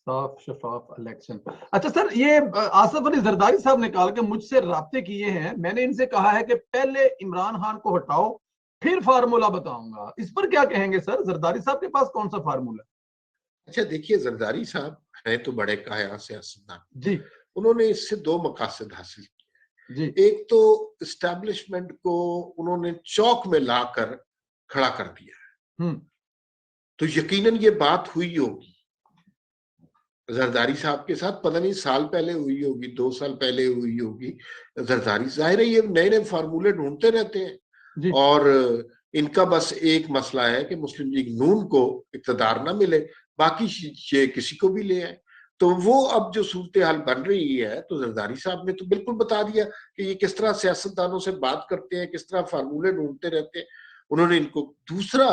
साफ शफाफ इलेक्शन। अच्छा सर, ये आसिफ अली जरदारी साहब ने कहा कि मुझसे राब्ते किए हैं, मैंने इनसे कहा है कि पहले इमरान खान को हटाओ फिर फार्मूला बताऊंगा। इस पर क्या कहेंगे सर? जरदारी साहब के पास कौन सा फार्मूला? अच्छा देखिए, जरदारी साहब हैं तो बड़े काया सियासतदान, जी उन्होंने इससे दो मकासद हासिल जी। किए। एक तो इस्टेब्लिशमेंट को उन्होंने चौक में लाकर खड़ा कर दिया है, हम्म। तो यकीनन ये बात हुई होगी जरदारी साहब के साथ, पता नहीं साल पहले हुई होगी, 2 साल पहले हुई होगी। जरदारी, जाहिर है ये नए नए फार्मूले ढूंढते रहते हैं, जी और इनका बस एक मसला है कि मुस्लिम लीग नून को इक्तदार ना मिले, बाकी ये किसी को भी ले आए। तो वो अब जो सूरत हाल बन रही है, तो जरदारी साहब ने तो बिल्कुल बता दिया कि ये किस तरह सियासतदानों से बात करते हैं, किस तरह फार्मूले ढूंढते रहते हैं। उन्होंने इनको दूसरा,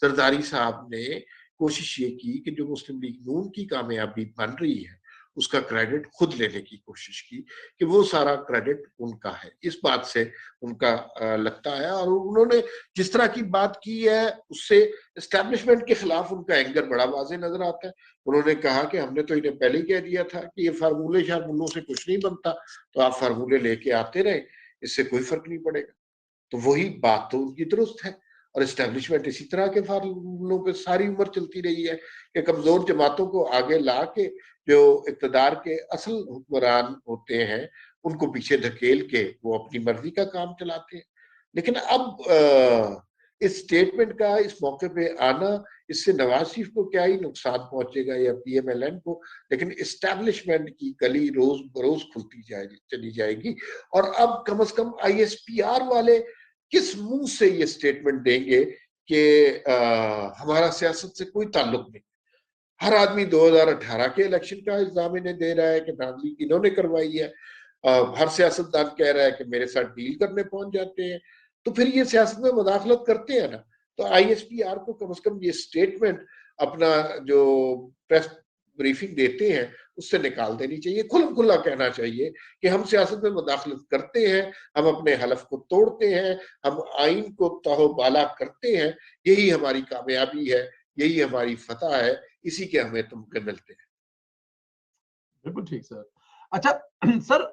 जरदारी साहब ने कोशिश ये की कि जो मुस्लिम लीग नून की कामयाबी बन रही है उसका क्रेडिट खुद लेने की कोशिश की, कि वो सारा क्रेडिट उनका है। इस बात से उनका लगता है, और उन्होंने जिस तरह की बात की है उससे एस्टेब्लिशमेंट के खिलाफ उनका एंगर बड़ा वाज़ेह नजर आता है। उन्होंने कहा कि हमने तो इन्हें पहले ही कह दिया था कि ये फार्मूले शार्मूलों से कुछ नहीं बनता, तो आप फार्मूले लेके आते रहे, इससे कोई फर्क नहीं पड़ेगा। तो वही बात तो उनकी दुरुस्त है, और एस्टेब्लिशमेंट इसी तरह के फार्मूलों पे सारी उम्र चलती रही है कि कमजोर जमातों को आगे ला के जो इक़्तिदार के असल हुक्मरान होते हैं उनको पीछे धकेल के वो अपनी मर्जी का काम चलाते हैं। लेकिन अब इस स्टेटमेंट का इस मौके पे आना, इससे नवाज शरीफ को क्या ही नुकसान पहुंचेगा या पीएमएलएन को, लेकिन इस्टेब्लिशमेंट की गली रोज बरोज खुलती जाएगी, चली जाएगी। और अब कम से कम आईएसपीआर वाले किस मुंह से ये स्टेटमेंट देंगे कि हमारा सियासत से कोई ताल्लुक नहीं। हर आदमी 2018 के इलेक्शन का इल्जाम इन्हें दे रहा है कि धांधली इन्होंने करवाई है। हर सियासतदान कह रहा है कि मेरे साथ डील करने पहुंच जाते हैं, तो फिर ये सियासत में मुदाखलत करते हैं ना। तो आईएसपीआर को कम से कम ये स्टेटमेंट अपना जो प्रेस ब्रीफिंग देते हैं उससे निकाल देनी चाहिए, खुल्म खुल्ला कहना चाहिए कि हम सियासत में मुदाखलत करते हैं, हम अपने हलफ को तोड़ते हैं, हम आइन को तहोबाला करते हैं, यही हमारी कामयाबी है, यही हमारी फतह है, इसी के हमें तुमके मिलते हैं। बिल्कुल ठीक सर। अच्छा सर,